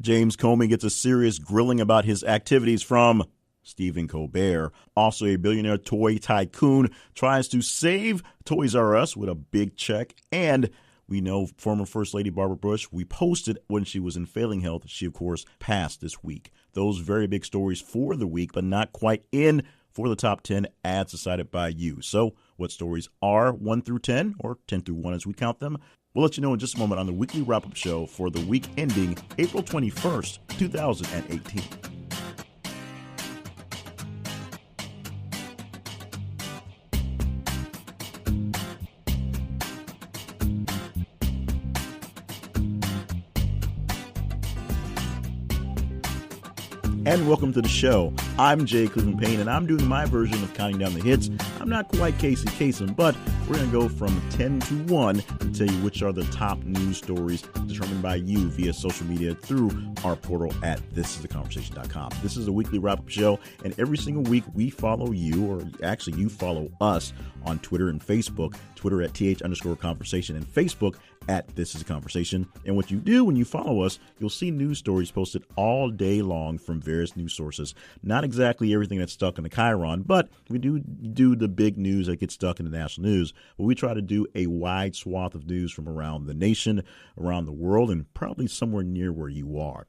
James Comey gets a serious grilling about his activities from Stephen Colbert. Also, a billionaire toy tycoon tries to save Toys R Us with a big check. And we know former First Lady Barbara Bush, we posted when she was in failing health. She, of course, passed this week. Those very big stories for the week, but not quite in for the top 10 ads decided by you. So what stories are 1 through 10, or 10 through 1 as we count them? We'll let you know in just a moment on the weekly wrap-up show for the week ending April 21st, 2018. And welcome to the show. I'm Jay Cleveland Payne, and I'm doing my version of counting down the hits. I'm not quite Casey Kasem, but we're going to go from 10 to 1 and tell you which are the top news stories determined by you via social media through our portal at thisistheconversation.com. This is a weekly wrap-up show, and every single week we follow you, or actually you follow us on Twitter and Facebook, Twitter at @th_conversation and Facebook at This Is a Conversation. And what you do when you follow us, you'll see news stories posted all day long from various news sources. Not exactly everything that's stuck in the Chiron, but we do the big news that gets stuck in the national news. But we try to do a wide swath of news from around the nation, around the world, and probably somewhere near where you are.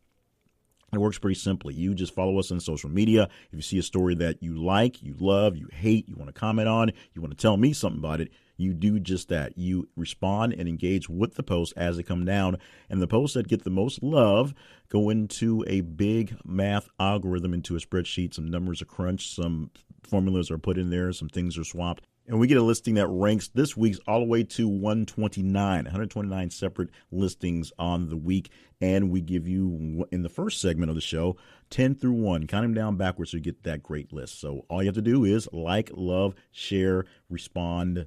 It works pretty simply. You just follow us on social media. If you see a story that you like, you love, you hate, you want to comment on, you want to tell me something about it, you do just that. You respond and engage with the posts as they come down. And the posts that get the most love go into a big math algorithm, into a spreadsheet. Some numbers are crunched, some formulas are put in there, some things are swapped. And we get a listing that ranks this week's all the way to 129 separate listings on the week. And we give you, in the first segment of the show, 10 through 1. Count them down backwards so you get that great list. So all you have to do is like, love, share, respond,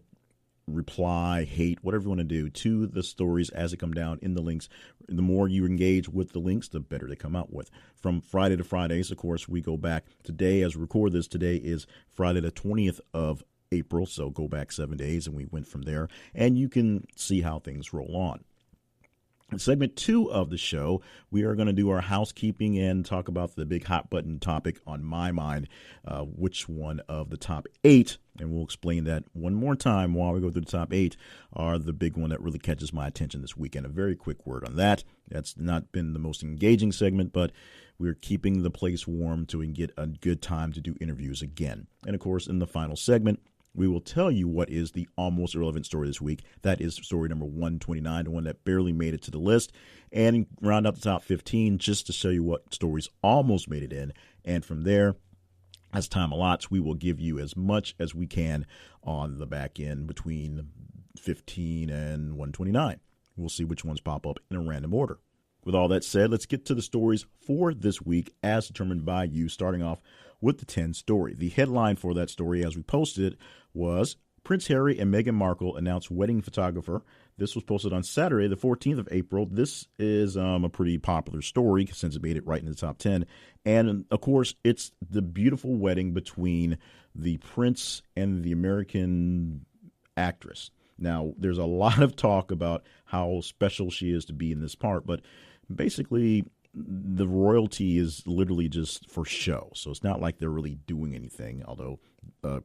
reply, hate, whatever you want to do to the stories as they come down in the links. The more you engage with the links, the better they come out with. From Friday to Fridays, of course, we go back. Today, as we record this, today is Friday the 20th of April, so go back 7 days, and we went from there, and you can see how things roll on. In segment 2 of the show, we are going to do our housekeeping and talk about the big hot button topic on my mind, which one of the top 8, and we'll explain that one more time while we go through the top 8, are the big one that really catches my attention this weekend. A very quick word on that. That's not been the most engaging segment, but we're keeping the place warm so we can get a good time to do interviews again. And, of course, in the final segment, we will tell you what is the almost irrelevant story this week. That is story number 129, the one that barely made it to the list. And round out the top 15 just to show you what stories almost made it in. And from there, as time allots, we will give you as much as we can on the back end between 15 and 129. We'll see which ones pop up in a random order. With all that said, let's get to the stories for this week as determined by you, starting off with the 10 story. The headline for that story, as we posted it, was Prince Harry and Meghan Markle announce wedding photographer. This was posted on Saturday, the 14th of April. This is a pretty popular story since it made it right in the top 10. And, of course, it's the beautiful wedding between the prince and the American actress. Now, there's a lot of talk about how special she is to be in this part, but basically the royalty is literally just for show. So it's not like they're really doing anything, although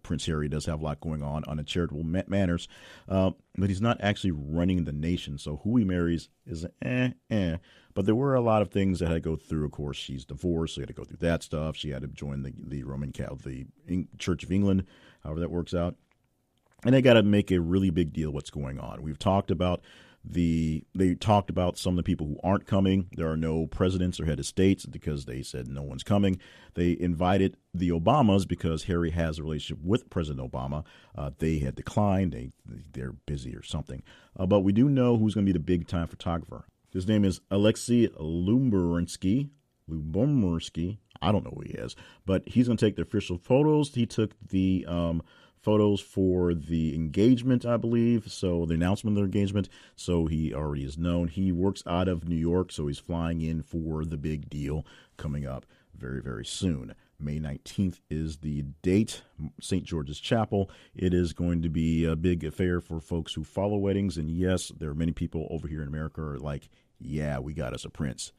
Prince Harry does have a lot going on a charitable manners, but he's not actually running the nation. So who he marries is But there were a lot of things that had to go through. Of course, she's divorced, so she had to go through that stuff. She had to join the Roman Catholic, the Church of England, however that works out. And they got to make a really big deal what's going on. We've talked about they talked about some of the people who aren't coming. There are no presidents or head of states because they said no one's coming. They invited the Obamas because Harry has a relationship with President Obama. They had declined. They're busy or something. But we do know who's going to be the big-time photographer. His name is Alexei Lubomyrsky. I don't know who he is. But he's going to take the official photos. He took the photos for the engagement, I believe, so the announcement of their engagement, so he already is known. He works out of New York, so he's flying in for the big deal coming up very, very soon. May 19th is the date, St. George's Chapel. It is going to be a big affair for folks who follow weddings, and yes, there are many people over here in America who are like, yeah, we got us a prince.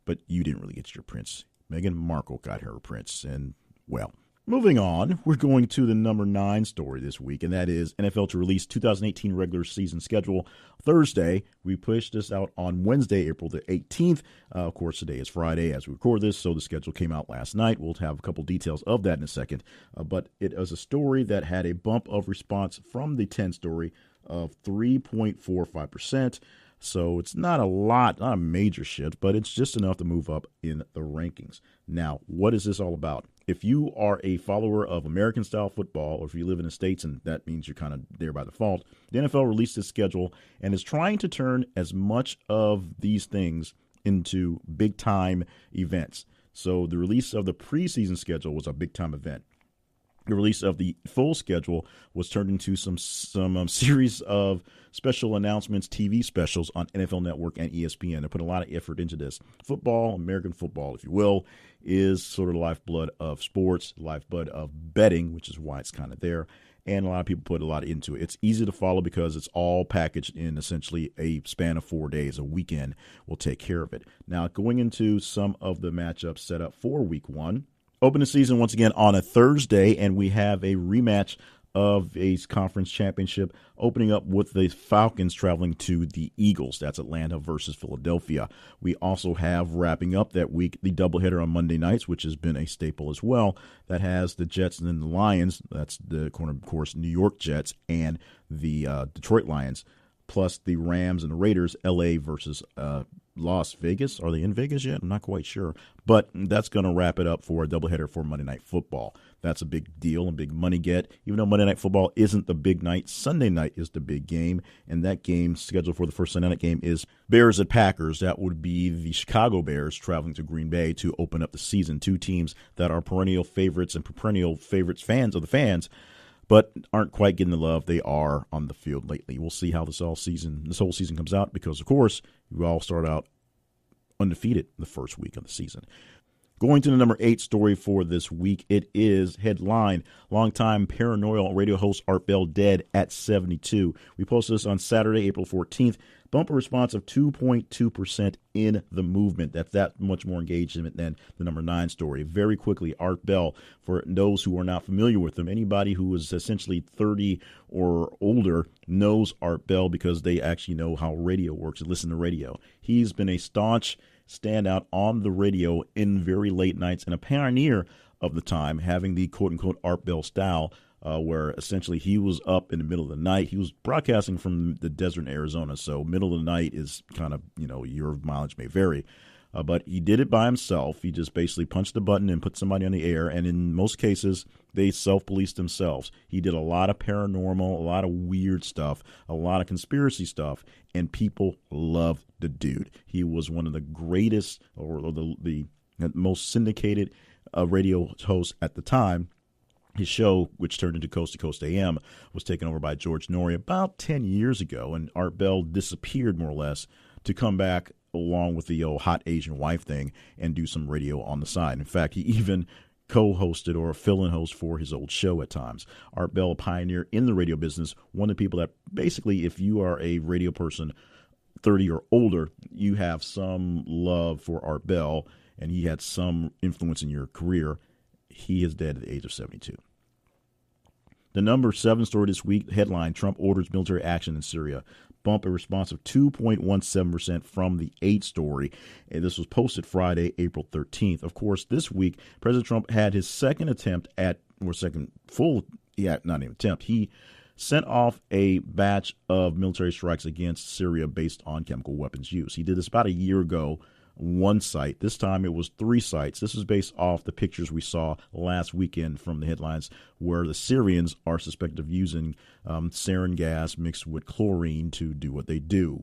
but you didn't really get your prince. Meghan Markle got her prince, and, well, moving on, we're going to the number 9 story this week, and that is NFL to release 2018 regular season schedule Thursday. We pushed this out on Wednesday, April the 18th. Of course, today is Friday as we record this, so the schedule came out last night. We'll have a couple details of that in a second, but it was a story that had a bump of response from the 10 story of 3.45%. So it's not a lot, not a major shift, but it's just enough to move up in the rankings. Now, what is this all about? If you are a follower of American-style football, or if you live in the States, and that means you're kind of there by default, the NFL released its schedule and is trying to turn as much of these things into big-time events. So the release of the preseason schedule was a big-time event. The release of the full schedule was turned into some series of special announcements, TV specials on NFL Network and ESPN. They put a lot of effort into this. Football, American football, if you will, is sort of the lifeblood of sports, the lifeblood of betting, which is why it's kind of there. And a lot of people put a lot into it. It's easy to follow because it's all packaged in essentially a span of 4 days. A weekend will take care of it. Now, going into some of the matchups set up for Week 1, open the season once again on a Thursday, and we have a rematch of a conference championship, opening up with the Falcons traveling to the Eagles. That's Atlanta versus Philadelphia. We also have, wrapping up that week, the doubleheader on Monday nights, which has been a staple as well. That has the Jets and then the Lions. That's the, of course, New York Jets and the Detroit Lions, plus the Rams and the Raiders, L.A. versus Las Vegas. Are they in Vegas yet? I'm not quite sure. But that's going to wrap it up for a doubleheader for Monday Night Football. That's a big deal and big money get. Even though Monday Night Football isn't the big night, Sunday night is the big game. And that game scheduled for the first Sunday night game is Bears at Packers. That would be the Chicago Bears traveling to Green Bay to open up the season. Two teams that are perennial favorites and perennial favorites, fans of the fans, but aren't quite getting the love they are on the field lately. We'll see how this whole season comes out because, of course, we all start out undefeated the first week of the season. Going to the number 8 story for this week, it is headline, longtime Paranoia radio host Art Bell dead at 72. We posted this on Saturday, April 14th. Bumper response of 2.2% in the movement. That's that much more engagement than the number 9 story. Very quickly, Art Bell, for those who are not familiar with him, anybody who is essentially 30 or older knows Art Bell because they actually know how radio works and listen to radio. He's been a staunch standout on the radio in very late nights and a pioneer of the time, having the quote-unquote Art Bell style, where essentially he was up in the middle of the night. He was broadcasting from the desert in Arizona, so middle of the night is kind of, your mileage may vary. But he did it by himself. He just basically punched a button and put somebody on the air, and in most cases, they self-policed themselves. He did a lot of paranormal, a lot of weird stuff, a lot of conspiracy stuff, and people loved the dude. He was one of the greatest or the most syndicated radio hosts at the time. His show, which turned into Coast to Coast AM, was taken over by George Noory about 10 years ago, and Art Bell disappeared more or less to come back along with the hot Asian wife thing and do some radio on the side. In fact, he even co-hosted or a fill-in host for his old show at times. Art Bell, a pioneer in the radio business, one of the people that basically, if you are a radio person 30 or older, you have some love for Art Bell, and he had some influence in your career. He is dead at the age of 72. The number 7 story this week, headline, Trump orders military action in Syria. Bump a response of 2.17% from the 8 story. And this was posted Friday, April 13th. Of course, this week, President Trump had his second attempt at, or second full, not even attempt. He sent off a batch of military strikes against Syria based on chemical weapons use. He did this about a year ago. One site. This time it was 3 sites. This was based off the pictures we saw last weekend from the headlines where the Syrians are suspected of using sarin gas mixed with chlorine to do what they do.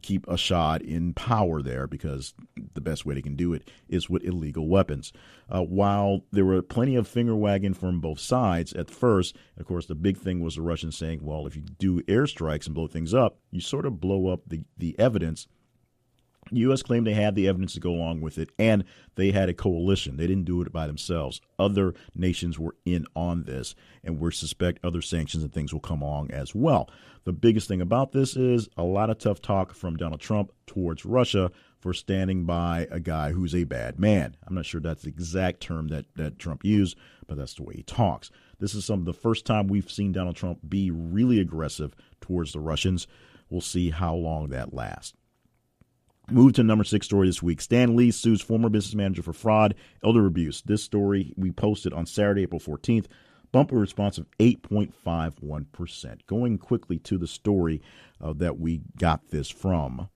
Keep Assad in power there because the best way they can do it is with illegal weapons. While there were plenty of finger wagging from both sides at first, of course, the big thing was the Russians saying, well, if you do airstrikes and blow things up, you sort of blow up the evidence The U.S. claimed they had the evidence to go along with it, and they had a coalition. They didn't do it by themselves. Other nations were in on this, and we suspect other sanctions and things will come along as well. The biggest thing about this is a lot of tough talk from Donald Trump towards Russia for standing by a guy who's a bad man. I'm not sure that's the exact term that Trump used, but that's the way he talks. This is the first time we've seen Donald Trump be really aggressive towards the Russians. We'll see how long that lasts. Move to number 6 story this week. Stan Lee sues former business manager for fraud, elder abuse. This story we posted on Saturday, April 14th. Bumper response of 8.51%. Going quickly to the story that we got this from.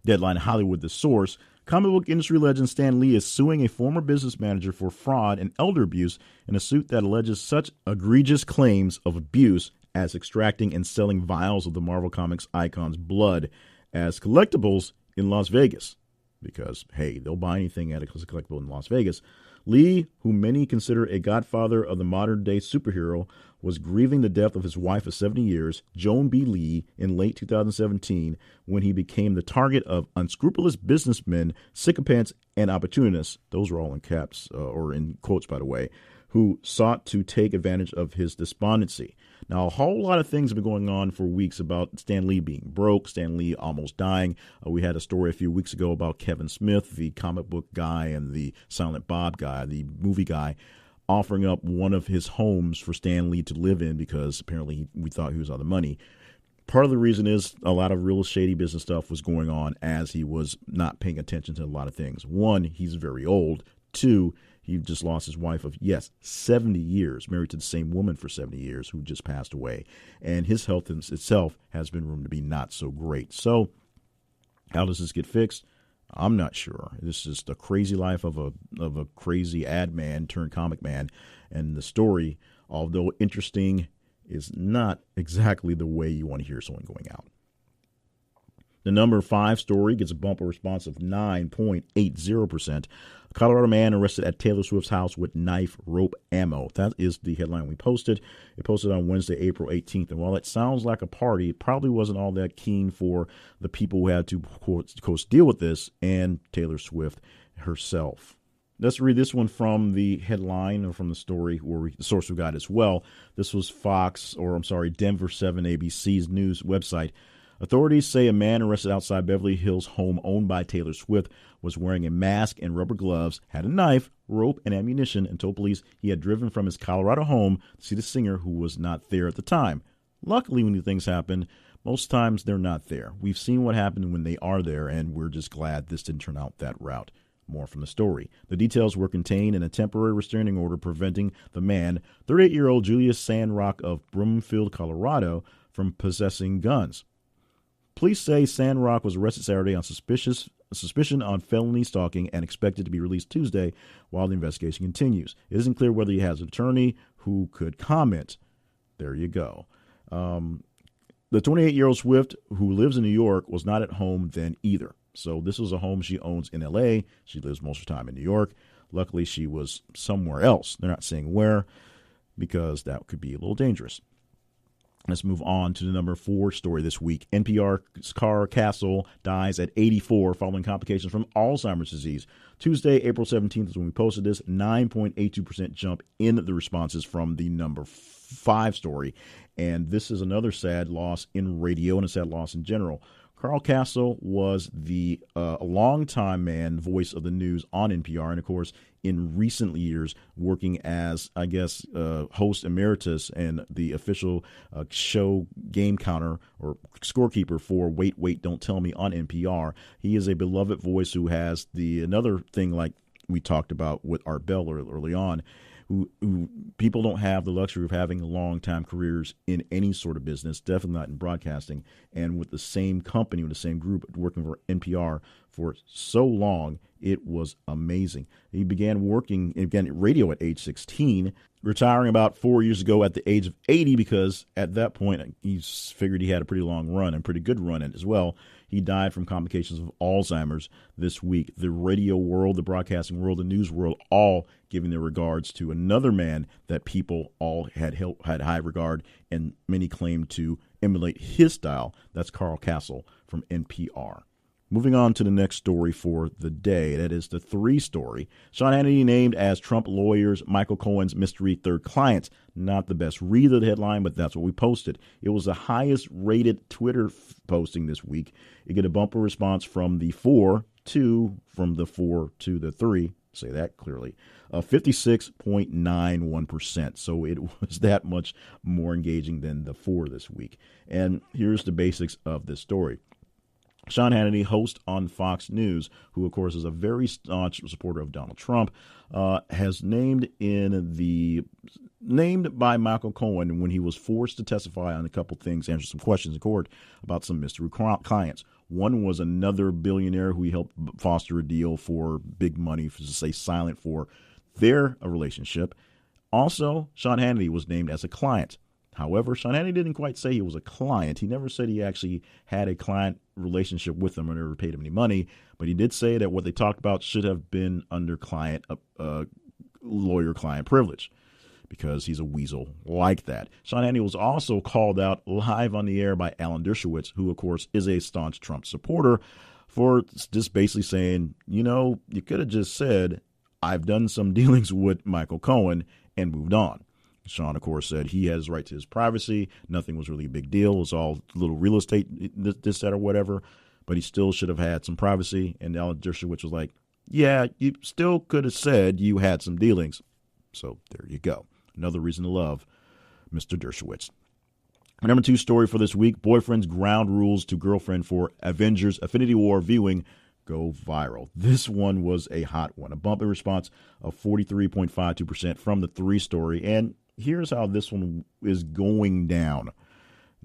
Deadline Hollywood, the source. Comic book industry legend Stan Lee is suing a former business manager for fraud and elder abuse in a suit that alleges such egregious claims of abuse as extracting and selling vials of the Marvel Comics icon's blood as collectibles in Las Vegas, because, hey, they'll buy anything at a collectible in Las Vegas. Lee, who many consider a godfather of the modern-day superhero, was grieving the death of his wife of 70 years, Joan B. Lee, in late 2017 when he became the target of unscrupulous businessmen, sycophants, and opportunists. Those are all in caps, or in quotes, by the way, who sought to take advantage of his despondency. Now, a whole lot of things have been going on for weeks about Stan Lee being broke, Stan Lee almost dying. We had a story a few weeks ago about Kevin Smith, the comic book guy and the Silent Bob guy, the movie guy, offering up one of his homes for Stan Lee to live in because apparently we thought he was on the money. Part of the reason is a lot of real shady business stuff was going on as he was not paying attention to a lot of things. One, he's very old. Two, he just lost his wife of, 70 years, married to the same woman for 70 years who just passed away. And his health itself has been rumored to be not so great. So how does this get fixed? I'm not sure. This is the crazy life of a crazy ad man turned comic man. And the story, although interesting, is not exactly the way you want to hear someone going out. The number 5 story gets a bumper response of 9.80%. A Colorado man arrested at Taylor Swift's house with knife, rope, ammo. That is the headline we posted. It posted on Wednesday, April 18th. And while it sounds like a party, it probably wasn't all that keen for the people who had to, of course, deal with this and Taylor Swift herself. Let's read this one from the headline or from the story the source we got as well. This was Denver 7 ABC's news website. Authorities say a man arrested outside Beverly Hills home owned by Taylor Swift was wearing a mask and rubber gloves, had a knife, rope, and ammunition, and told police he had driven from his Colorado home to see the singer who was not there at the time. Luckily, when these things happen, most times they're not there. We've seen what happened when they are there, and we're just glad this didn't turn out that route. More from the story. The details were contained in a temporary restraining order preventing the man, 38-year-old Julius Sandrock of Broomfield, Colorado, from possessing guns. Police say Sandrock was arrested Saturday on suspicion on felony stalking and expected to be released Tuesday while the investigation continues. It isn't clear whether he has an attorney who could comment. There you go. The 28-year-old Swift, who lives in New York, was not at home then either. So this was a home she owns in L.A. She lives most of the time in New York. Luckily, she was somewhere else. They're not saying where because that could be a little dangerous. Let's move on to the number 4 story this week. NPR's Carl Castle dies at 84 following complications from Alzheimer's disease. Tuesday, April 17th is when we posted this. 9.82% jump in the responses from the number 5 story. And this is another sad loss in radio and a sad loss in general. Carl Castle was the longtime voice of the news on NPR, and of course, in recent years, working as, host emeritus and the official show game counter or scorekeeper for Wait, Wait, Don't Tell Me on NPR. He is a beloved voice who has another thing like we talked about with Art Bell early on, who people don't have the luxury of having long-time careers in any sort of business, definitely not in broadcasting, and with the same company, with the same group, working for NPR for so long, it was amazing. He began working at radio at age 16, retiring about 4 years ago at the age of 80 because at that point he figured he had a pretty long run and pretty good run as well. He died from complications of Alzheimer's this week. The radio world, the broadcasting world, the news world, all giving their regards to another man that people all had high regard and many claimed to emulate his style. That's Carl Castle from NPR. Moving on to the next story for the day. That is the 3 story. Sean Hannity named as Trump lawyers Michael Cohen's mystery third client. Not the best read of the headline, but that's what we posted. It was the highest rated Twitter posting this week. It got a bumper response from the 4 to the 3. Say that clearly. 56.91%. So it was that much more engaging than the 4 this week. And here's the basics of this story. Sean Hannity, host on Fox News, who, of course, is a very staunch supporter of Donald Trump, has named by Michael Cohen when he was forced to testify on a couple things, answer some questions in court about some mystery clients. One was another billionaire who he helped foster a deal for big money, to say silent for their relationship. Also, Sean Hannity was named as a client. However, Sean Hannity didn't quite say he was a client. He never said he actually had a client relationship with him or never paid him any money. But he did say that what they talked about should have been under lawyer-client privilege, because he's a weasel like that. Sean Hannity was also called out live on the air by Alan Dershowitz, who, of course, is a staunch Trump supporter, for just basically saying, you could have just said, I've done some dealings with Michael Cohen and moved on. Sean, of course, said he has right to his privacy. Nothing was really a big deal. It was all little real estate, this, that, or whatever. But he still should have had some privacy. And Alan Dershowitz was like, yeah, you still could have said you had some dealings. So there you go. Another reason to love Mr. Dershowitz. Number 2 story for this week. Boyfriend's ground rules to girlfriend for Avengers Infinity War viewing go viral. This one was a hot one. A bumpy response of 43.52% from the 3 story. And here's how this one is going down,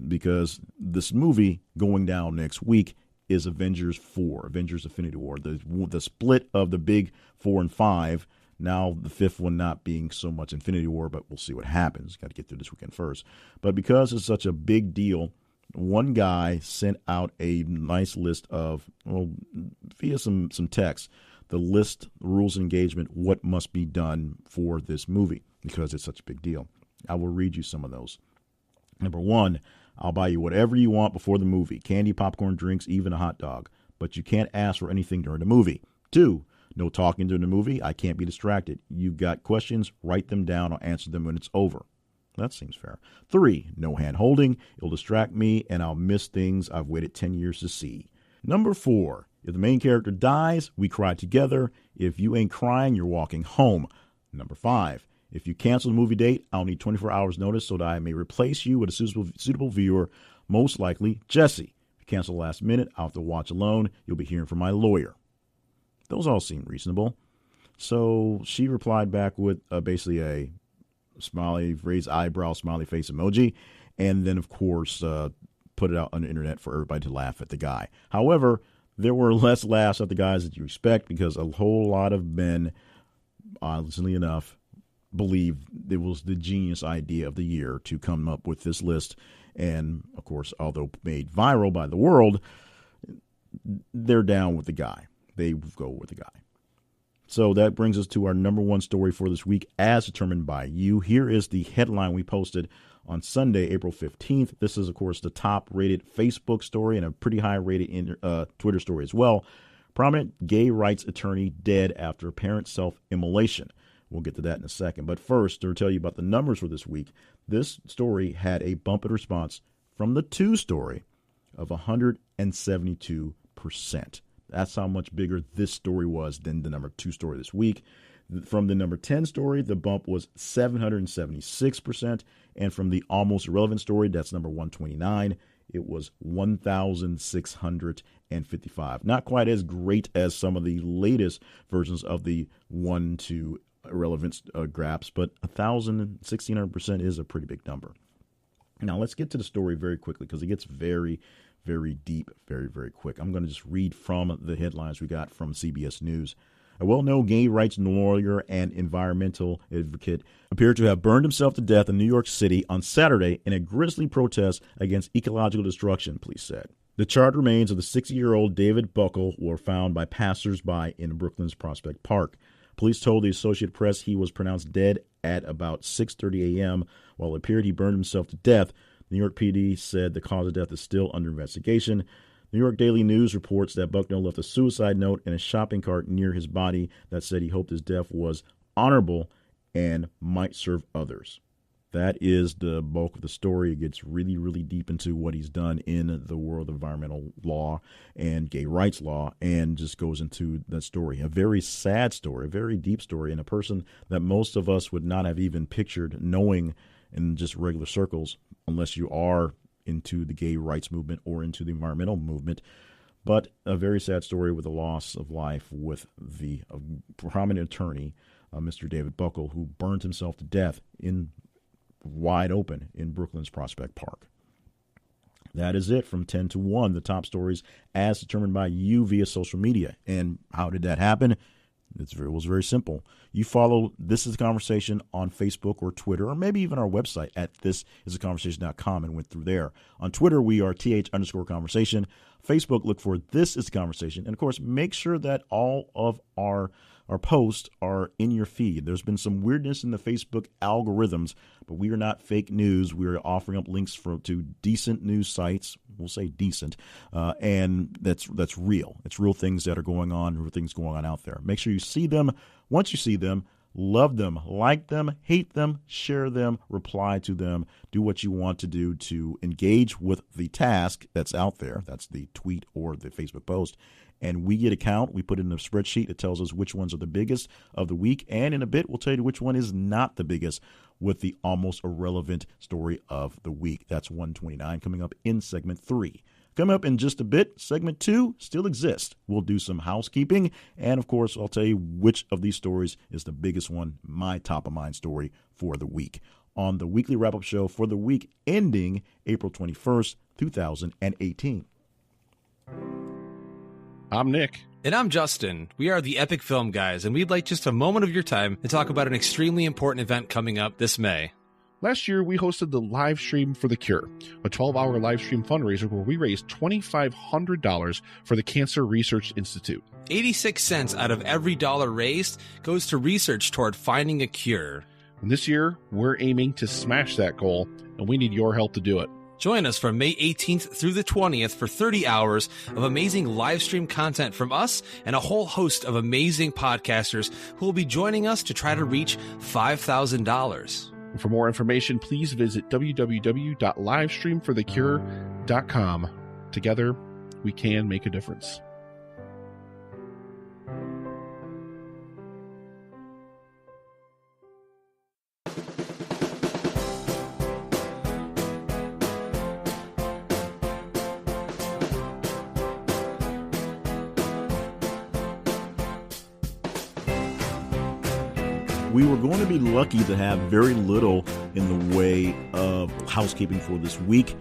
because this movie going down next week is Avengers 4, Avengers Infinity War, the split of the big 4 and 5. Now the 5th one not being so much Infinity War, but we'll see what happens. Got to get through this weekend first. But because it's such a big deal, one guy sent out a nice list of, via some text, the list, rules of engagement, what must be done for this movie, because it's such a big deal. I will read you some of those. Number 1, I'll buy you whatever you want before the movie, candy, popcorn, drinks, even a hot dog, but you can't ask for anything during the movie. 2, no talking during the movie. I can't be distracted. You've got questions, write them down. I'll answer them when it's over. That seems fair. 3, no hand holding. It'll distract me and I'll miss things I've waited 10 years to see. Number 4, if the main character dies, we cry together. If you ain't crying, you're walking home. Number 5, if you cancel the movie date, I'll need 24 hours notice so that I may replace you with a suitable viewer, most likely Jesse. If you cancel last minute, I'll have to watch alone. You'll be hearing from my lawyer. Those all seem reasonable. So she replied back with basically a smiley, raised eyebrow, smiley face emoji, and then, of course, put it out on the internet for everybody to laugh at the guy. However, there were less laughs at the guys that you expect, because a whole lot of men, honestly enough, believe it was the genius idea of the year to come up with this list. And, of course, although made viral by the world, they're down with the guy. They go with the guy. So that brings us to our number 1 story for this week, as determined by you. Here is the headline we posted on Sunday, April 15th. This is, of course, the top-rated Facebook story and a pretty high-rated Twitter story as well. Prominent gay rights attorney dead after apparent self-immolation. We'll get to that in a second. But first, to tell you about the numbers for this week, this story had a bump in response from the 2 story of 172%. That's how much bigger this story was than the number 2 story this week. From the number 10 story, the bump was 776%. And from the almost irrelevant story, that's number 129, it was 1,655. Not quite as great as some of the latest versions of the 1 to irrelevant graphs, but 1,600% is a pretty big number. Now, let's get to the story very quickly, because it gets very, very deep, very, very quick. I'm going to just read from the headlines we got from CBS News. A well-known gay rights lawyer and environmental advocate appeared to have burned himself to death in New York City on Saturday in a grisly protest against ecological destruction, police said. The charred remains of the 60-year-old David Buckle were found by passers-by in Brooklyn's Prospect Park. Police told the Associated Press he was pronounced dead at about 6:30 a.m. While it appeared he burned himself to death, the New York PD said the cause of death is still under investigation. New York Daily News reports that Bucknell left a suicide note in a shopping cart near his body that said he hoped his death was honorable and might serve others. That is the bulk of the story. It gets really, really deep into what he's done in the world of environmental law and gay rights law, and just goes into that story. A very sad story, a very deep story, and a person that most of us would not have even pictured knowing in just regular circles, unless you are into the gay rights movement or into the environmental movement. But a very sad story with the loss of life with the prominent attorney, Mr. David Buckle, who burned himself to death in wide open in Brooklyn's Prospect Park. That is it from 10 to 1, the top stories as determined by you via social media. And how did that happen? It was very simple. You follow This Is a Conversation on Facebook or Twitter, or maybe even our website at thisisaconversation.com and went through there. On Twitter, we are th_conversation. Facebook, look for This Is a Conversation. And, of course, make sure that all of our posts are in your feed. There's been some weirdness in the Facebook algorithms, but we are not fake news. We are offering up links to decent news sites. We'll say decent, and that's real. It's real things that are going on, real things going on out there. Make sure you see them. Once you see them, love them, like them, hate them, share them, reply to them. Do what you want to do to engage with the task that's out there. That's the tweet or the Facebook post. And we get a count. We put it in a spreadsheet. It tells us which ones are the biggest of the week. And in a bit, we'll tell you which one is not the biggest with the almost irrelevant story of the week. That's 129 coming up in segment 3. Coming up in just a bit, segment 2 still exists. We'll do some housekeeping. And, of course, I'll tell you which of these stories is the biggest one, my top-of-mind story for the week, on the weekly wrap-up show for the week ending April 21st, 2018. I'm Nick. And I'm Justin. We are the Epic Film Guys, and we'd like just a moment of your time to talk about an extremely important event coming up this May. Last year, we hosted the live stream for the cure, a 12-hour live stream fundraiser where we raised $2,500 for the Cancer Research Institute. 86 cents out of every dollar raised goes to research toward finding a cure. And this year, we're aiming to smash that goal, and we need your help to do it. Join us from May 18th through the 20th for 30 hours of amazing live stream content from us and a whole host of amazing podcasters who will be joining us to try to reach $5,000. For more information, please visit www.livestreamforthecure.com. Together, we can make a difference. We were going to be lucky to have very little in the way of housekeeping for this week,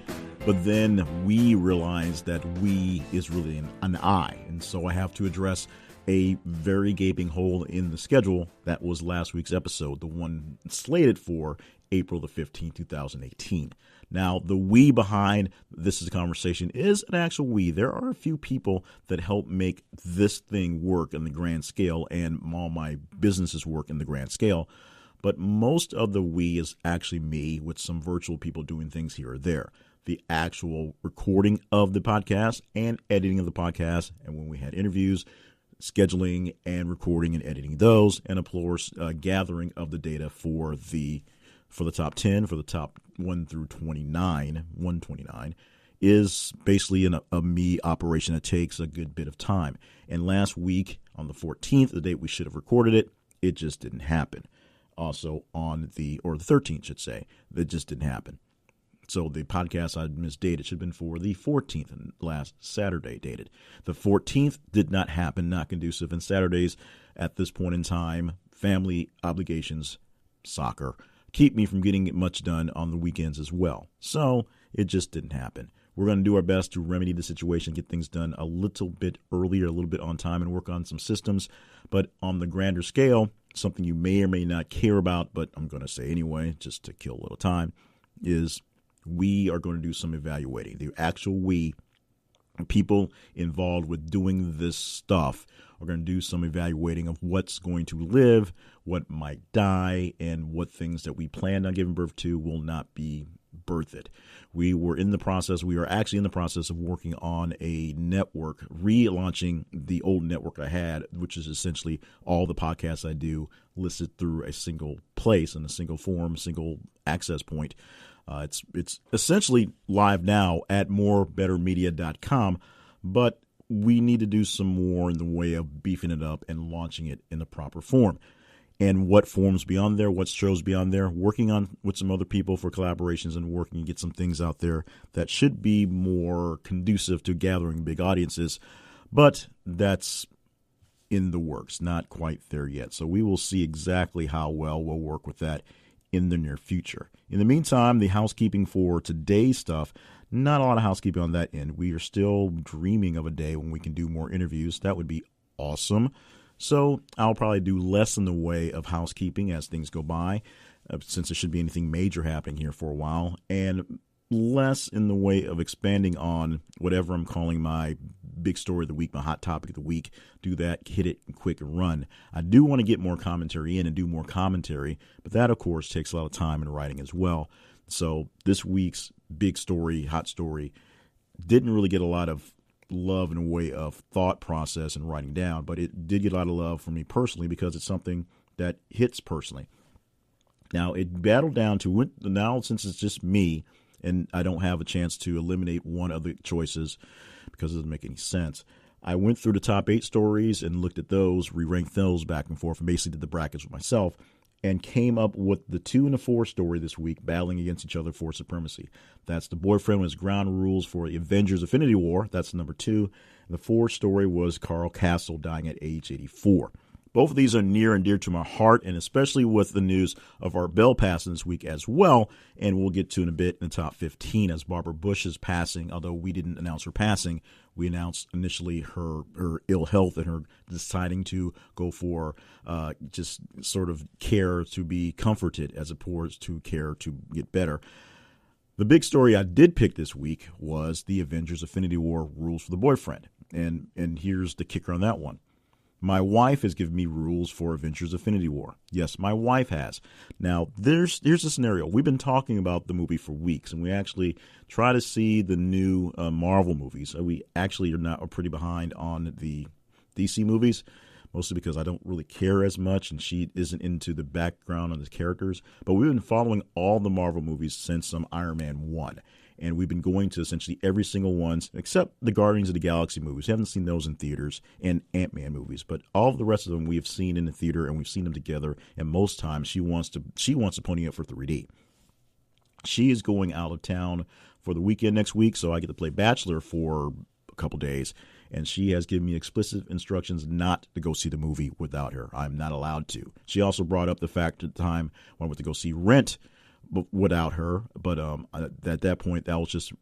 but then we realized that we is really an I, and so I have to address a very gaping hole in the schedule. That was last week's episode, the one slated for April the 15th, 2018. Now, the we behind This Is a Conversation is an actual we. There are a few people that help make this thing work in the grand scale, and all my businesses work in the grand scale. But most of the we is actually me with some virtual people doing things here or there. The actual recording of the podcast and editing of the podcast, and when we had interviews, scheduling and recording and editing those, and of course, gathering of the data for the top 10, for the top 1 through 129, is basically a me operation that takes a good bit of time. And last week, on the 14th, the date we should have recorded it, it just didn't happen. Also on the 13th, should say, that just didn't happen. So the podcast I misdated should have been for the 14th, and last Saturday dated. The 14th did not happen, not conducive. And Saturdays at this point in time, family obligations, soccer, keep me from getting much done on the weekends as well. So it just didn't happen. We're going to do our best to remedy the situation, get things done a little bit earlier, a little bit on time, and work on some systems. But on the grander scale, something you may or may not care about, but I'm going to say anyway, just to kill a little time, is we are going to do some evaluating. The actual we, people involved with doing this stuff, are going to do some evaluating of what's going to live, what might die, and what things that we planned on giving birth to will not be birth it. We are actually in the process of working on a network, relaunching the old network I had, which is essentially all the podcasts I do listed through a single place in a single form, single access point. It's essentially live now at morebettermedia.com, but we need to do some more in the way of beefing it up and launching it in the proper form. And what forms beyond there, what shows beyond there, working on with some other people for collaborations and working to get some things out there that should be more conducive to gathering big audiences. But that's in the works, not quite there yet. So we will see exactly how well we'll work with that in the near future. In the meantime, the housekeeping for today's stuff, not a lot of housekeeping on that end. We are still dreaming of a day when we can do more interviews. That would be awesome. So I'll probably do less in the way of housekeeping as things go by, since there shouldn't be anything major happening here for a while, and less in the way of expanding on whatever I'm calling my big story of the week, my hot topic of the week. Do that, hit it, and quick run. I do want to get more commentary in and do more commentary, but that, of course, takes a lot of time in writing as well. So this week's big story, hot story, didn't really get a lot of love in a way of thought process and writing down, but it did get a lot of love for me personally because it's something that hits personally. Now, it battled down to, now since it's just me and I don't have a chance to eliminate one of the choices because it doesn't make any sense, I went through the top 8 stories and looked at those, re-ranked those back and forth, and basically did the brackets with myself and came up with the 2 and the 4 story this week battling against each other for supremacy. That's The Boyfriend was Ground Rules for the Avengers Infinity War. That's number 2. And the 4 story was Carl Castle dying at age 84. Both of these are near and dear to my heart, and especially with the news of Art Bell passing this week as well, and we'll get to in a bit in the top 15 as Barbara Bush's passing, although we didn't announce her passing. We announced initially her ill health and her deciding to go for just sort of care to be comforted as opposed to care to get better. The big story I did pick this week was the Avengers Infinity War rules for the boyfriend, and here's the kicker on that one. My wife has given me rules for Avengers Infinity War. Yes, my wife has. Now, here's a scenario. We've been talking about the movie for weeks, and we actually try to see the new Marvel movies. We actually are pretty behind on the DC movies, mostly because I don't really care as much, and she isn't into the background on the characters. But we've been following all the Marvel movies since Iron Man 1. And we've been going to essentially every single one, except the Guardians of the Galaxy movies. We haven't seen those in theaters, and Ant-Man movies. But all of the rest of them we have seen in the theater, and we've seen them together. And most times she wants to pony up for 3D. She is going out of town for the weekend next week, so I get to play Bachelor for a couple days. And she has given me explicit instructions not to go see the movie without her. I'm not allowed to. She also brought up the fact at the time when I went to go see Rent without her, but at that point I was just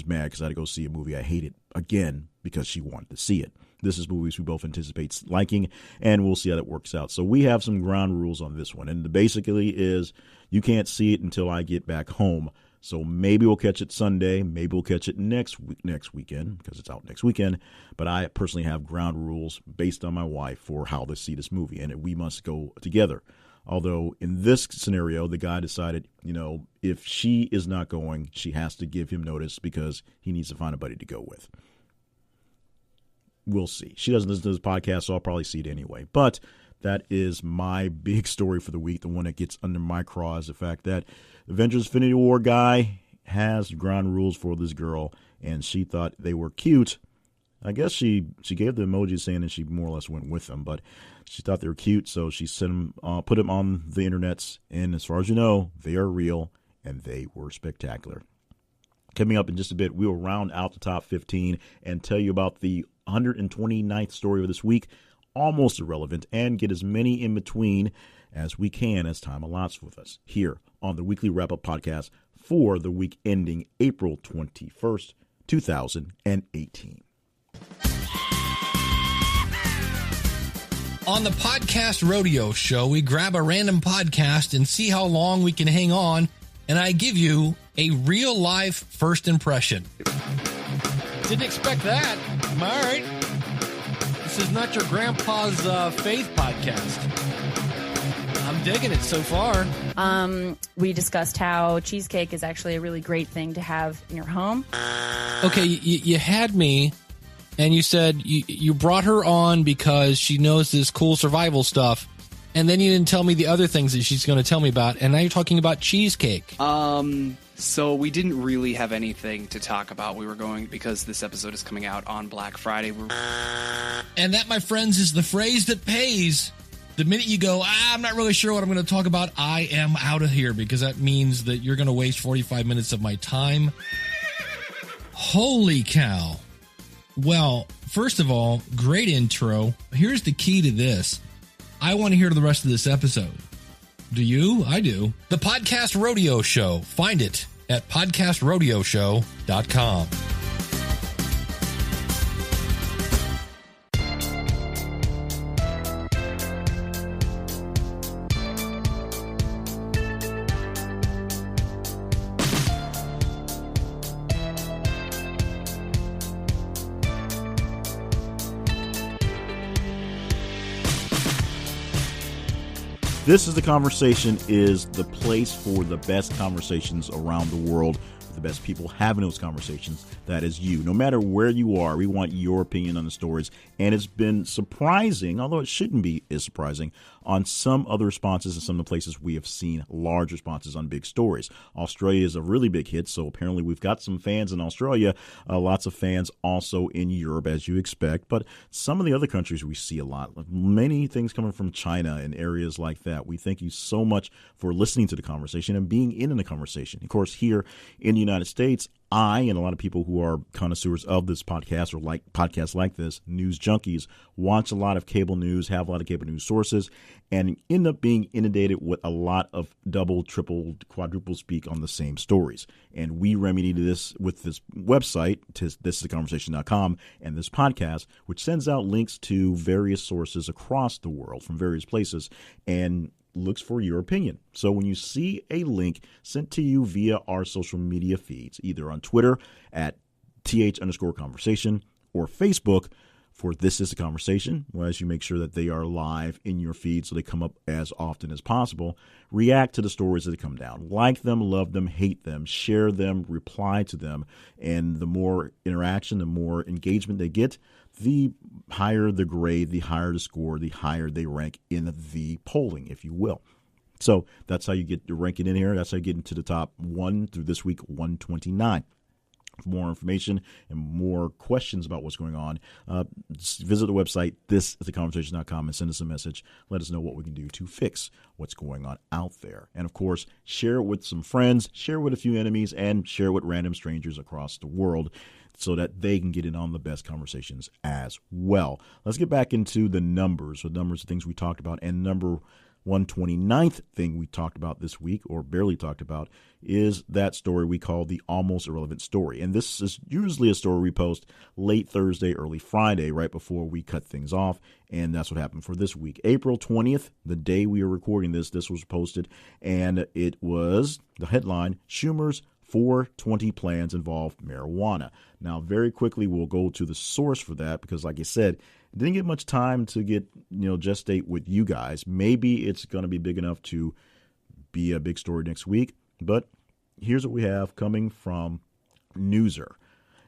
mad because I had to go see a movie I hated again because she wanted to see it. This is movies we both anticipate liking, and we'll see how that works out. So we have some ground rules on this one, and basically is you can't see it until I get back home. So maybe we'll catch it Sunday, maybe we'll catch it next weekend because it's out next weekend. But I personally have ground rules based on my wife for how to see this movie, and we must go together. Although in this scenario, the guy decided, if she is not going, she has to give him notice because he needs to find a buddy to go with. We'll see. She doesn't listen to this podcast, so I'll probably see it anyway. But that is my big story for the week. The one that gets under my craw is the fact that Avengers Infinity War guy has ground rules for this girl, and she thought they were cute. I guess she gave the emoji saying that she more or less went with them, but she thought they were cute, so she sent them, put them on the internets, and as far as you know, they are real, and they were spectacular. Coming up in just a bit, we will round out the top 15 and tell you about the 129th story of this week, almost irrelevant, and get as many in between as we can as time allots with us here on the Weekly Wrap-Up Podcast for the week ending April 21st, 2018. On the Podcast Rodeo Show, we grab a random podcast and see how long we can hang on, and I give you a real-life first impression. Didn't expect that. Am I all right? This is not your grandpa's faith podcast. I'm digging it so far. We discussed how cheesecake is actually a really great thing to have in your home. Okay, you had me, and you said you brought her on because she knows this cool survival stuff, and then you didn't tell me the other things that she's going to tell me about, and now you're talking about cheesecake. So we didn't really have anything to talk about. We were going, because this episode is coming out on Black Friday. And that, my friends, is the phrase that pays. The minute you go, I'm not really sure what I'm going to talk about, I am out of here, because that means that you're going to waste 45 minutes of my time. Holy cow. Well, first of all, great intro. Here's the key to this. I want to hear the rest of this episode. Do you? I do. The Podcast Rodeo Show. Find it at podcastrodeoshow.com. This is The Conversation is the place for the best conversations around the world, the best people having those conversations. That is you. No matter where you are, we want your opinion on the stories. And it's been surprising, although it shouldn't be as surprising, on some other responses in some of the places we have seen large responses on big stories. Australia is a really big hit, so apparently we've got some fans in Australia, lots of fans also in Europe, as you expect. But some of the other countries we see a lot, many things coming from China and areas like that. We thank you so much for listening to the conversation and being in the conversation. Of course, here in the United States, I and a lot of people who are connoisseurs of this podcast or like podcasts like this, news junkies, watch a lot of cable news, have a lot of cable news sources, and end up being inundated with a lot of double, triple, quadruple speak on the same stories. And we remedy this with this website, thisistheconversation.com, and this podcast, which sends out links to various sources across the world from various places and looks for your opinion. So when you see a link sent to you via our social media feeds, either on Twitter at @th_conversation or Facebook for This Is the Conversation, as you make sure that they are live in your feed so they come up as often as possible, react to the stories as they come down. Like them, love them, hate them, share them, reply to them. And the more interaction, the more engagement they get, the higher the grade, the higher the score, the higher they rank in the polling, if you will. So that's how you get your ranking in here. That's how you get into the top 1 through this week, 129. For more information and more questions about what's going on, visit the website, thisistheconversation.com, and send us a message. Let us know what we can do to fix what's going on out there. And, of course, share it with some friends, share it with a few enemies, and share it with random strangers across the world so that they can get in on the best conversations as well. Let's get back into the numbers. The numbers of things we talked about. And number 129th thing we talked about this week, or barely talked about, is that story we call the Almost Irrelevant Story. And this is usually a story we post late Thursday, early Friday, right before we cut things off. And that's what happened for this week. April 20th, the day we are recording this was posted. And it was the headline, Schumer's 420 plans involve marijuana. Now, very quickly, we'll go to the source for that because, like I said, didn't get much time to get, gestate with you guys. Maybe it's going to be big enough to be a big story next week. But here's what we have coming from Newser.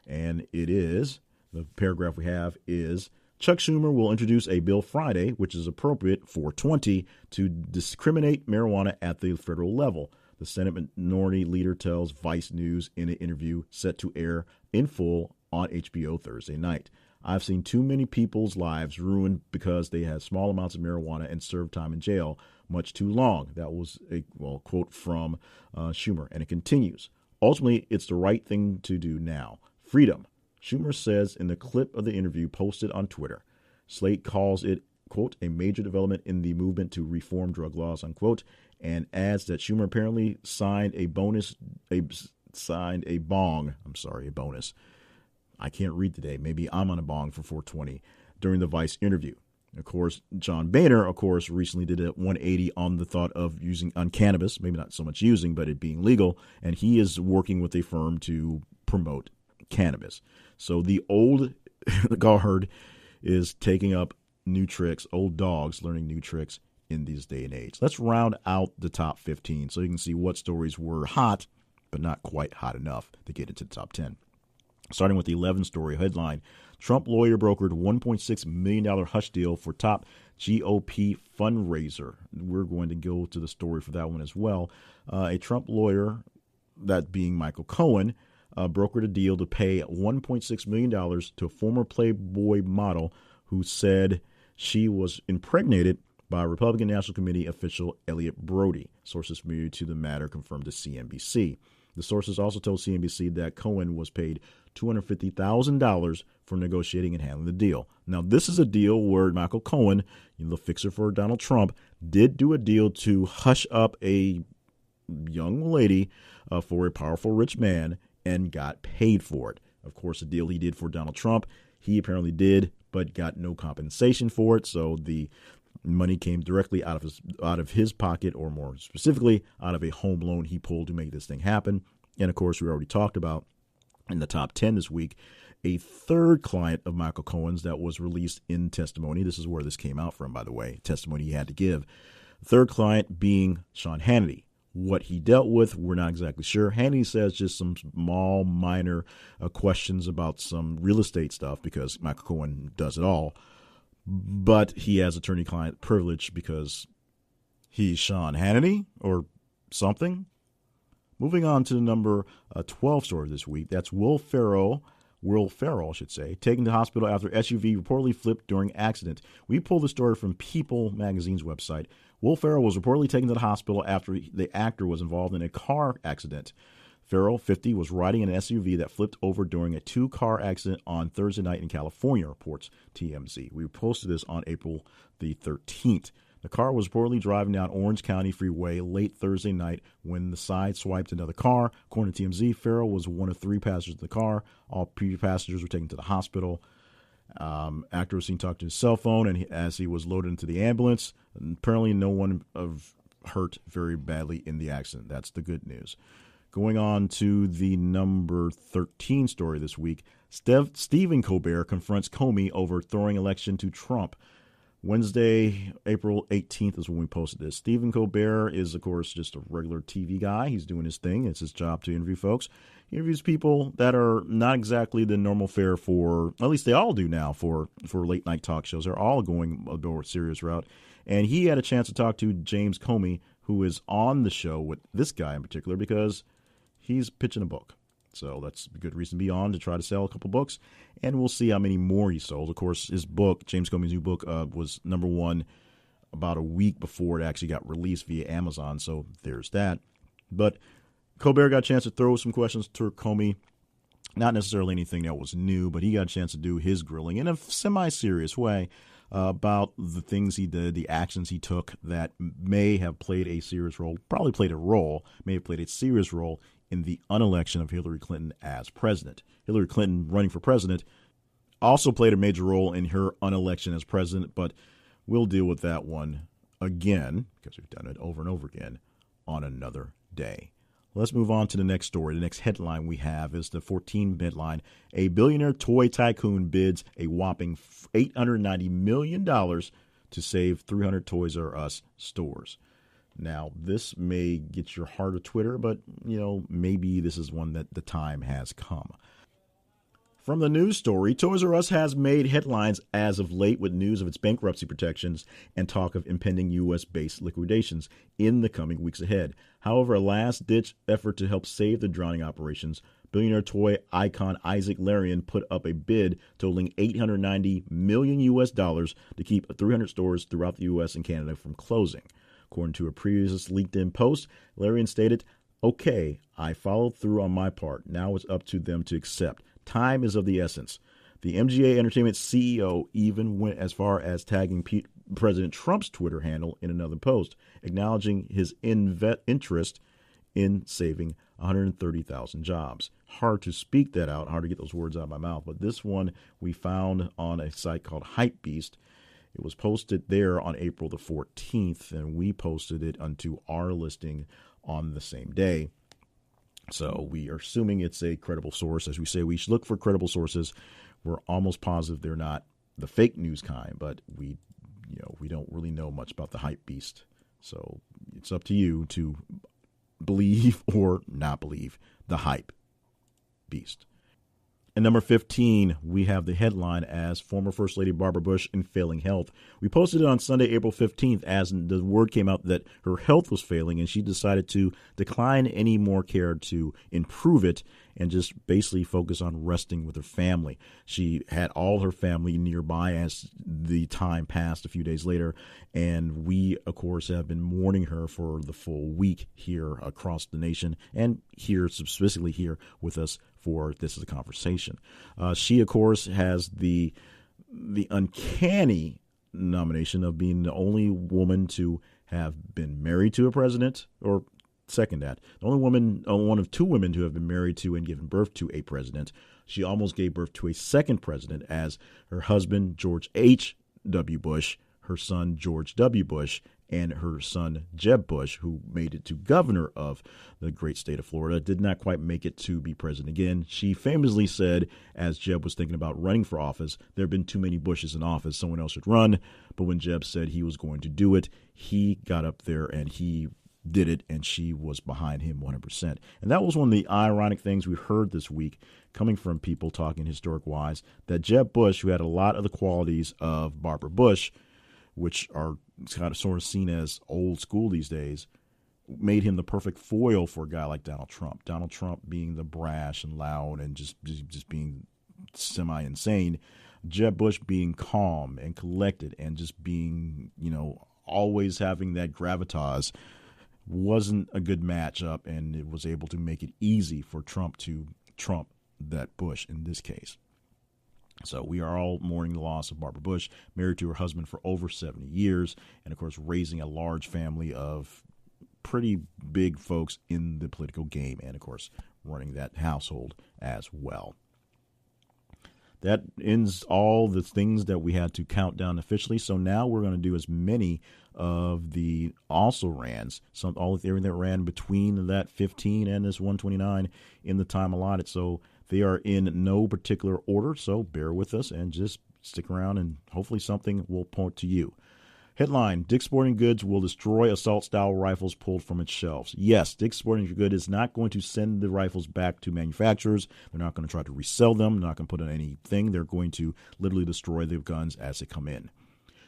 And it is, the paragraph we have is, Chuck Schumer will introduce a bill Friday, which is appropriate, 420, to discriminate marijuana at the federal level. The Senate Minority Leader tells Vice News in an interview set to air in full on HBO Thursday night. I've seen too many people's lives ruined because they had small amounts of marijuana and served time in jail much too long. That was a quote from Schumer. And it continues. Ultimately, it's the right thing to do now. Freedom. Schumer says in the clip of the interview posted on Twitter. Slate calls it, quote, a major development in the movement to reform drug laws, unquote, and adds that Schumer apparently signed a bonus. I can't read today. Maybe I'm on a bong for 420 during the Vice interview. Of course, John Boehner, recently did a 180 on the thought of using on cannabis, maybe not so much using, but it being legal. And he is working with a firm to promote cannabis. So the old guard is taking up new tricks, old dogs learning new tricks in this day and age. Let's round out the top 15 so you can see what stories were hot, but not quite hot enough to get into the top 10. Starting with the 11-story headline, Trump lawyer brokered $1.6 million hush deal for top GOP fundraiser. We're going to go to the story for that one as well. A Trump lawyer, that being Michael Cohen, brokered a deal to pay $1.6 million to a former Playboy model who said she was impregnated by Republican National Committee official Elliot Brody. Sources familiar to the matter confirmed to CNBC. The sources also told CNBC that Cohen was paid $250,000 for negotiating and handling the deal. Now, this is a deal where Michael Cohen, the fixer for Donald Trump, did do a deal to hush up a young lady for a powerful rich man and got paid for it. Of course, the deal he did for Donald Trump, he apparently did, but got no compensation for it. So the money came directly out of his pocket, or more specifically, out of a home loan he pulled to make this thing happen. And of course, we already talked about in the top 10 this week, a third client of Michael Cohen's that was released in testimony. This is where this came out from, by the way, testimony he had to give. Third client being Sean Hannity. What he dealt with, we're not exactly sure. Hannity says just some small, minor questions about some real estate stuff because Michael Cohen does it all. But he has attorney-client privilege because he's Sean Hannity or something. Moving on to the number 12 story this week. That's Will Ferrell, taken to hospital after SUV reportedly flipped during accident. We pulled the story from People magazine's website. Will Ferrell was reportedly taken to the hospital after the actor was involved in a car accident. Ferrell, 50, was riding in an SUV that flipped over during a two-car accident on Thursday night in California, reports TMZ. We posted this on April the 13th. The car was reportedly driving down Orange County Freeway late Thursday night when the side swiped another car. According to TMZ, Ferrell was one of three passengers in the car. All previous passengers were taken to the hospital. Actor was seen talking to his cell phone and as he was loaded into the ambulance. Apparently no one hurt very badly in the accident. That's the good news. Going on to the number 13 story this week, Stephen Colbert confronts Comey over throwing election to Trump. Wednesday, April 18th is when we posted this. Stephen Colbert is, of course, just a regular TV guy. He's doing his thing. It's his job to interview folks. He interviews people that are not exactly the normal fare for, at least they all do now, for late night talk shows. They're all going a more serious route. And he had a chance to talk to James Comey, who is on the show with this guy in particular, because he's pitching a book. So that's a good reason to be on, to try to sell a couple books. And we'll see how many more he sold. Of course, his book, James Comey's new book, was number one about a week before it actually got released via Amazon. So there's that. But Colbert got a chance to throw some questions to Comey. Not necessarily anything that was new, but he got a chance to do his grilling in a semi-serious way about the things he did, the actions he took that may have played a serious role, probably played a role, may have played a serious role in the unelection of Hillary Clinton as president. Hillary Clinton running for president also played a major role in her unelection as president, but we'll deal with that one again, because we've done it over and over again, on another day. Let's move on to the next story. The next headline we have is the 14 headline. A billionaire toy tycoon bids a whopping $890 million to save 300 Toys R Us stores. Now, this may get your heart of Twitter, but, maybe this is one that the time has come. From the news story, Toys R Us has made headlines as of late with news of its bankruptcy protections and talk of impending U.S.-based liquidations in the coming weeks ahead. However, a last-ditch effort to help save the drowning operations, billionaire toy icon Isaac Larian put up a bid totaling $890 million to keep 300 stores throughout the U.S. and Canada from closing. According to a previous LinkedIn post, Larian stated, "Okay, I followed through on my part. Now it's up to them to accept. Time is of the essence." The MGA Entertainment CEO even went as far as tagging President Trump's Twitter handle in another post, acknowledging his interest in saving 130,000 jobs. Hard to speak that out, hard to get those words out of my mouth, but this one we found on a site called Hypebeast. It was posted there on April the 14th, and we posted it onto our listing on the same day. So we are assuming it's a credible source. As we say, we should look for credible sources. We're almost positive they're not the fake news kind, but we we don't really know much about the hype beast. So it's up to you to believe or not believe the hype beast. And number 15, we have the headline as former First Lady Barbara Bush in failing health. We posted it on Sunday, April 15th, as the word came out that her health was failing and she decided to decline any more care to improve it and just basically focus on resting with her family. She had all her family nearby as the time passed a few days later, and we, of course, have been mourning her for the full week here across the nation and here, specifically here with us for This Is a Conversation. She, of course, has the uncanny nomination of being the only woman to have been married to a president, or second that, the only woman, one of two women to have been married to and given birth to a president. She almost gave birth to a second president, as her husband, George H.W. Bush, her son, George W. Bush, and her son, Jeb Bush, who made it to governor of the great state of Florida, did not quite make it to be president again. She famously said, as Jeb was thinking about running for office, there have been too many Bushes in office, someone else should run. But when Jeb said he was going to do it, he got up there and he did it, and she was behind him 100%. And that was one of the ironic things we heard this week coming from people talking historic-wise, that Jeb Bush, who had a lot of the qualities of Barbara Bush, which are kind of sort of seen as old school these days, made him the perfect foil for a guy like Donald Trump. Donald Trump being the brash and loud and just being semi-insane. Jeb Bush being calm and collected and just being, always having that gravitas, wasn't a good matchup, and it was able to make it easy for Trump to trump that Bush in this case. So we are all mourning the loss of Barbara Bush, married to her husband for over 70 years, and, of course, raising a large family of pretty big folks in the political game and, of course, running that household as well. That ends all the things that we had to count down officially. So now we're going to do as many of the also rans, everything that ran between that 15 and this 129 in the time allotted. So they are in no particular order, so bear with us and just stick around, and hopefully something will point to you. Headline, Dick's Sporting Goods will destroy assault-style rifles pulled from its shelves. Yes, Dick's Sporting Goods is not going to send the rifles back to manufacturers. They're not going to try to resell them. They're not going to put in anything. They're going to literally destroy the guns as they come in.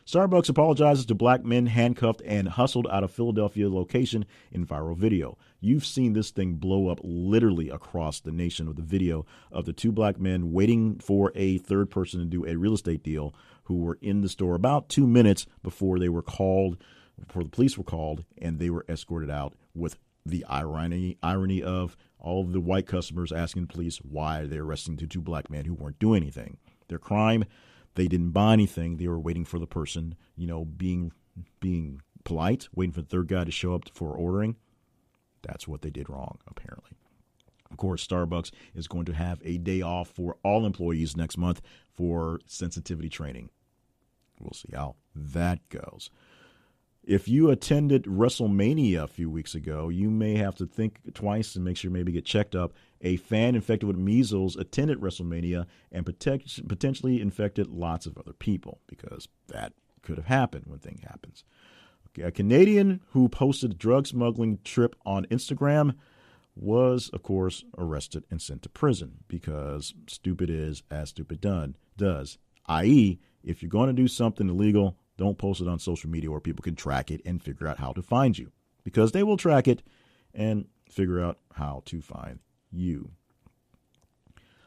Starbucks apologizes to black men handcuffed and hustled out of Philadelphia location in viral video. You've seen this thing blow up literally across the nation with the video of the two black men waiting for a third person to do a real estate deal, who were in the store about 2 minutes before the police were called, and they were escorted out, with the irony of all of the white customers asking the police why they're arresting the two black men who weren't doing anything. Their crime, they didn't buy anything. They were waiting for the person, being polite, waiting for the third guy to show up for ordering. That's what they did wrong, apparently. Of course, Starbucks is going to have a day off for all employees next month for sensitivity training. We'll see how that goes. If you attended WrestleMania a few weeks ago, you may have to think twice and make sure maybe get checked up. A fan infected with measles attended WrestleMania and potentially infected lots of other people, because that could have happened when things happens. Okay, a Canadian who posted a drug smuggling trip on Instagram was, of course, arrested and sent to prison, because stupid is as stupid does, i.e., if you're going to do something illegal, don't post it on social media where people can track it and figure out how to find you, because they will track it and figure out how to find you.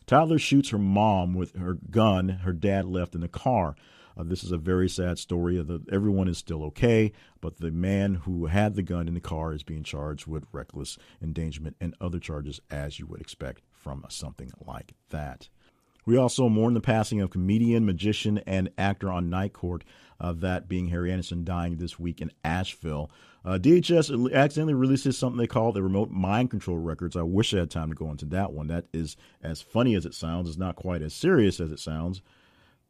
Toddler shoots her mom with her gun her dad left in the car. This is a very sad story. Everyone is still okay, but the man who had the gun in the car is being charged with reckless endangerment and other charges, as you would expect from something like that. We also mourn the passing of comedian, magician, and actor on Night Court, that being Harry Anderson, dying this week in Asheville. DHS accidentally releases something they call the remote mind control records. I wish I had time to go into that one. That is as funny as it sounds. It's not quite as serious as it sounds,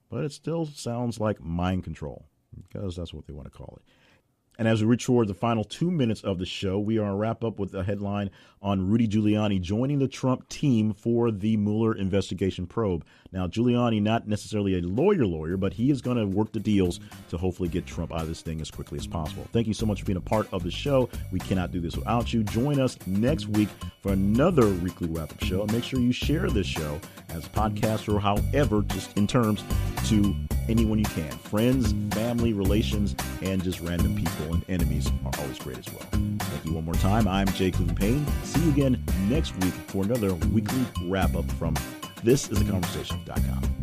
but it still sounds like mind control, because that's what they want to call it. And as we reach toward the final 2 minutes of the show, we are going to wrap up with a headline on Rudy Giuliani joining the Trump team for the Mueller investigation probe. Now, Giuliani, not necessarily a lawyer, but he is going to work the deals to hopefully get Trump out of this thing as quickly as possible. Thank you so much for being a part of the show. We cannot do this without you. Join us next week for another weekly wrap-up show. And make sure you share this show as a podcast or however, just in terms to anyone you can. Friends, family, relations, and just random people and enemies are always great as well. Thank you one more time. I'm Jay Cleveland Payne. See you again next week for another weekly wrap-up from ThisIsAConversation.com.